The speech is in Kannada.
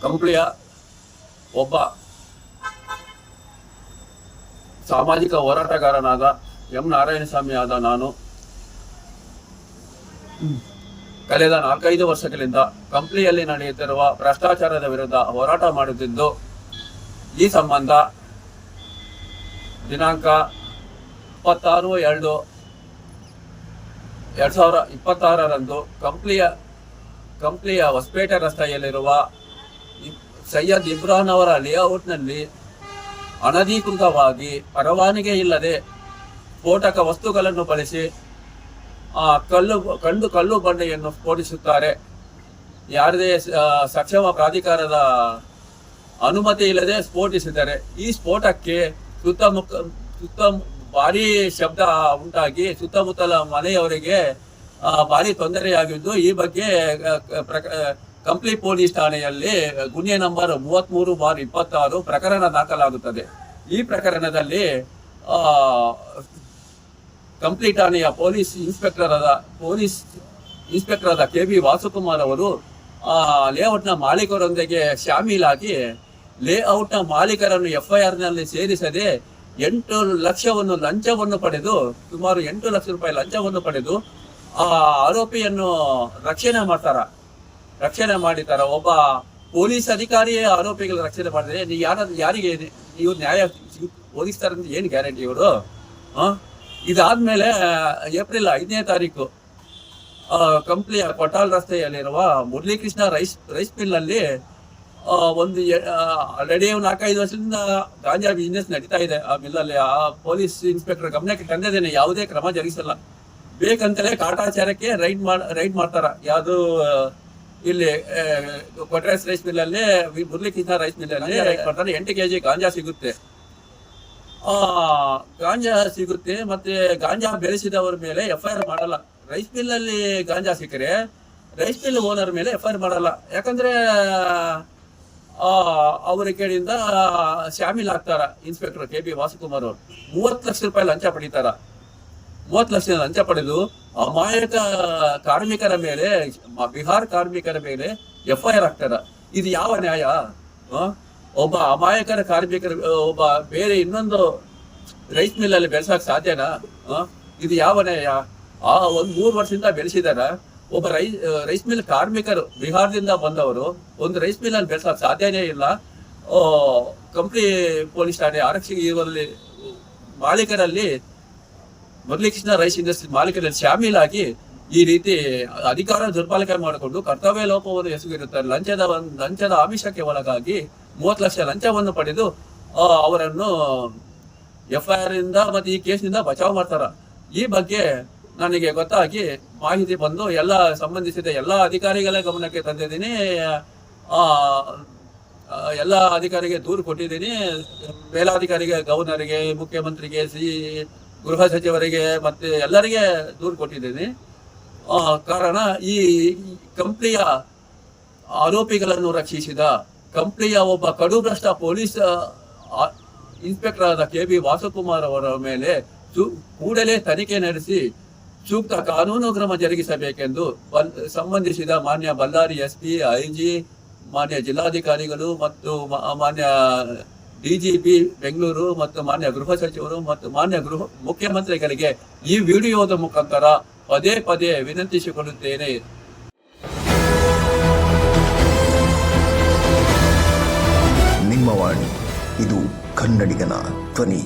ಕಂಪ್ಲಿಯ ಒಬ್ಬ ಸಾಮಾಜಿಕ ಹೋರಾಟಗಾರನಾದ ಎಂ ನಾರಾಯಣಸ್ವಾಮಿ ಆದ ನಾನು ಕಳೆದ 4-5 ವರ್ಷಗಳಿಂದ ಕಂಪ್ಲಿಯಲ್ಲಿ ನಡೆಯುತ್ತಿರುವ ಭ್ರಷ್ಟಾಚಾರದ ವಿರುದ್ಧ ಹೋರಾಟ ಮಾಡುತ್ತಿದ್ದು, ಈ ಸಂಬಂಧ ದಿನಾಂಕ 26/2/2026ರಂದು ಕಂಪ್ಲಿಯ ಹೊಸಪೇಟೆ ರಸ್ತೆಯಲ್ಲಿರುವ ಸೈಯದ್ ಇಮ್ರಾನ್ ಅವರ ಲೇಔಟ್ನಲ್ಲಿ ಅನಧಿಕೃತವಾಗಿ ಪರವಾನಗಿ ಇಲ್ಲದೆ ಸ್ಫೋಟಕ ವಸ್ತುಗಳನ್ನು ಬಳಸಿ ಕಲ್ಲು ಬಂಡೆಯನ್ನು ಸ್ಫೋಟಿಸುತ್ತಾರೆ. ಯಾರದೇ ಸಕ್ಷಮ ಪ್ರಾಧಿಕಾರದ ಅನುಮತಿ ಇಲ್ಲದೆ ಸ್ಫೋಟಿಸಿದ್ದಾರೆ. ಈ ಸ್ಫೋಟಕ್ಕೆ ಸುತ್ತ ಭಾರಿ ಶಬ್ದ ಉಂಟಾಗಿ ಸುತ್ತಮುತ್ತಲ ಮನೆಯವರಿಗೆ ಭಾರಿ ತೊಂದರೆಯಾಗಿದ್ದು, ಈ ಬಗ್ಗೆ ಕಂಪ್ಲಿ ಪೊಲೀಸ್ ಠಾಣೆಯಲ್ಲಿ ಗುನ್ಹೆ ನಂಬರ್ 33/26 ಪ್ರಕರಣ ದಾಖಲಾಗುತ್ತದೆ. ಈ ಪ್ರಕರಣದಲ್ಲಿ ಕಂಪ್ಲಿ ಠಾಣೆಯ ಪೊಲೀಸ್ ಇನ್ಸ್ಪೆಕ್ಟರ್ ಆದ KB ವಾಸುಕುಮಾರ್ ಅವರು ಲೇಔಟ್ನ ಮಾಲೀಕರೊಂದಿಗೆ ಶಾಮೀಲಾಗಿ ಲೇಔಟ್ನ ಮಾಲೀಕರನ್ನು FIR ನಲ್ಲಿ ಸೇರಿಸದೆ 8 ಲಕ್ಷವನ್ನು ಲಂಚವನ್ನು ಪಡೆದು, ಸುಮಾರು 8 ಲಕ್ಷ ರೂಪಾಯಿ ಲಂಚವನ್ನು ಪಡೆದು ಆರೋಪಿಯನ್ನು ರಕ್ಷಣೆ ಮಾಡಿತಾರ. ಒಬ್ಬ ಪೊಲೀಸ್ ಅಧಿಕಾರಿಯೇ ಆರೋಪಿಗಳ ರಕ್ಷಣೆ ಮಾಡಿದ್ರೆ ಯಾರಿಗೆ ಇವ್ರು ನ್ಯಾಯ ಒದಗಿಸ್ತಾರಂತ ಏನು ಗ್ಯಾರಂಟಿ ಇವರು? ಇದಾದ್ಮೇಲೆ ಏಪ್ರಿಲ್ 5ನೇ ತಾರೀಕು ಕಂಪ್ಲಿಯ ಕೊಟಾಲ್ ರಸ್ತೆಯಲ್ಲಿರುವ ಮುರಳೀಕೃಷ್ಣ ರೈಸ್ ಮಿಲ್ ಅಲ್ಲಿ ಒಂದು ಆಲ್ರೆಡಿ 4-5 ವರ್ಷದಿಂದ ಗಾಂಜಾ ಬಿಸ್ನೆಸ್ ನಡೀತಾ ಇದೆ ಆ ಮಿಲ್ಲಲ್ಲಿ. ಆ ಪೊಲೀಸ್ ಇನ್ಸ್ಪೆಕ್ಟರ್ ಗಮನಕ್ಕೆ ತಂದಿದ್ದೇನೆ, ಯಾವುದೇ ಕ್ರಮ ಜರುಗಿಸಲ್ಲ. ಬೇಕಂತಲೇ ಕಾಟಾಚಾರಕ್ಕೆ ರೈಡ್ ಮಾಡ್ತಾರ. ಯಾವುದು ಇಲ್ಲಿ ಕೊಟ್ರೇಸ್ ರೈಸ್ ಮಿಲ್ ಅಲ್ಲಿ, ಮುರಳೀಕೃಷ್ಣ ರೈಸ್ ಮಿಲ್ ಅಲ್ಲಿ ರೈಡ್ ಮಾಡ್ತಾರೆ. 8 kg ಗಾಂಜಾ ಸಿಗುತ್ತೆ. ಮತ್ತೆ ಗಾಂಜಾ ಬೆಳೆಸಿದವರ ಮೇಲೆ FIR ಮಾಡಲ್ಲ. ರೈಸ್ ಮಿಲ್ ಅಲ್ಲಿ ಗಾಂಜಾ ಸಿಕ್ಕರೆ ರೈಸ್ ಮಿಲ್ ಓನರ್ ಮೇಲೆ FIR ಮಾಡಲ್ಲ. ಯಾಕಂದ್ರೆ ಅವರ ಕಡೆಯಿಂದ ಶಾಮೀಲಾಗ್ತಾರ ಇನ್ಸ್ಪೆಕ್ಟರ್ KB ವಾಸುಕುಮಾರ್ ಅವರು. 30 ಲಕ್ಷ ರೂಪಾಯಿ ಲಂಚ ಪಡಿತಾರ. 30 ಲಕ್ಷ ಲಂಚ ಪಡೆದು ಅಮಾಯಕ ಕಾರ್ಮಿಕರ ಮೇಲೆ, ಬಿಹಾರ್ ಕಾರ್ಮಿಕರ ಮೇಲೆ FIR ಆಗ್ತಾರ. ಇದು ಯಾವ ನ್ಯಾಯ? ಒಬ್ಬ ಅಮಾಯಕರ ಕಾರ್ಮಿಕರು ಒಬ್ಬ ಬೇರೆ ಇನ್ನೊಂದು ರೈಸ್ ಮಿಲ್ ಅಲ್ಲಿ ಬೆಳೆಸಕ್ ಸಾಧ್ಯನಾ? ಇದು ಯಾವ ನ್ಯಾಯ? ಒಂದು 3 ವರ್ಷದಿಂದ ಬೆಳೆಸಿದಾರ. ಒಬ್ಬ ರೈಸ್ ಮಿಲ್ ಕಾರ್ಮಿಕರು ಬಿಹಾರದಿಂದ ಬಂದವರು ಒಂದು ರೈಸ್ ಮಿಲ್ ಅಲ್ಲಿ ಬೆಳೆಸಕ್ ಸಾಧ್ಯನೇ ಇಲ್ಲ. ಕಂಪ್ಲಿ ಪೊಲೀಸ್ ಠಾಣೆ ಆರಕ್ಷಕ ಇವರಲ್ಲಿ ಮಾಲೀಕರಲ್ಲಿ, ಮುರಳೀಕೃಷ್ಣ ರೈಸ್ ಇಂಡಸ್ಟ್ರಿ ಮಾಲೀಕರಲ್ಲಿ ಶಾಮೀಲಾಗಿ ಈ ರೀತಿ ಅಧಿಕಾರ ದುರ್ಬಳಕೆ ಮಾಡಿಕೊಂಡು ಕರ್ತವ್ಯ ಲೋಪವನ್ನು ಎಸಗಿರುತ್ತಾರೆ. ಲಂಚದ ಆಮಿಷಕ್ಕೆ ಒಳಗಾಗಿ 30 ಲಕ್ಷ ಲಂಚವನ್ನು ಪಡೆದು ಅವರನ್ನು FIR ಇಂದ ಮತ್ತೆ ಈ ಕೇಸ್ನಿಂದ ಬಚಾವ್ ಮಾಡ್ತಾರ. ಈ ಬಗ್ಗೆ ನನಗೆ ಗೊತ್ತಾಗಿ ಮಾಹಿತಿ ಬಂದು ಸಂಬಂಧಿಸಿದ ಎಲ್ಲ ಅಧಿಕಾರಿಗಳ ಗಮನಕ್ಕೆ ತಂದಿದ್ದೀನಿ. ಎಲ್ಲ ಅಧಿಕಾರಿಗೆ ದೂರು ಕೊಟ್ಟಿದ್ದೀನಿ. ಮೇಲಾಧಿಕಾರಿಗೆ, ಗವರ್ನರಿಗೆ, ಮುಖ್ಯಮಂತ್ರಿಗೆ, ಗೃಹ ಸಚಿವರಿಗೆ ಮತ್ತೆ ಎಲ್ಲರಿಗೆ ದೂರು ಕೊಟ್ಟಿದ್ದೀನಿ. ಕಾರಣ ಈ ಕಂಪ್ಲಿಯ ಆರೋಪಿಗಳನ್ನು ರಕ್ಷಿಸಿದ ಕಂಪ್ಲಿಯ ಒಬ್ಬ ಕಡುಭ್ರಷ್ಟ ಪೊಲೀಸ್ ಇನ್ಸ್ಪೆಕ್ಟರ್ ಆದ KB ವಾಸುಕುಮಾರ್ ಅವರ ಮೇಲೆ ಕೂಡಲೇ ತನಿಖೆ ನಡೆಸಿ ಸೂಕ್ತ ಕಾನೂನು ಕ್ರಮ ಜರುಗಿಸಬೇಕೆಂದು ಸಂಬಂಧಿಸಿದ ಮಾನ್ಯ ಬಳ್ಳಾರಿ SP, IG, ಮಾನ್ಯ ಜಿಲ್ಲಾಧಿಕಾರಿಗಳು ಮತ್ತು ಮಾನ್ಯ DGP ಬೆಂಗಳೂರು ಮತ್ತು ಮಾನ್ಯ ಗೃಹ ಸಚಿವರು ಮತ್ತು ಮಾನ್ಯ ಮುಖ್ಯಮಂತ್ರಿಗಳಿಗೆ ಈ ವಿಡಿಯೋದ ಮುಖಾಂತರ ಪದೇ ವಿನಂತಿಸಿಕೊಳ್ಳುತ್ತೇನೆ. ನಿಮ್ಮ ವಾಣಿ, ಇದು ಕನ್ನಡಿಗನ ಧ್ವನಿ.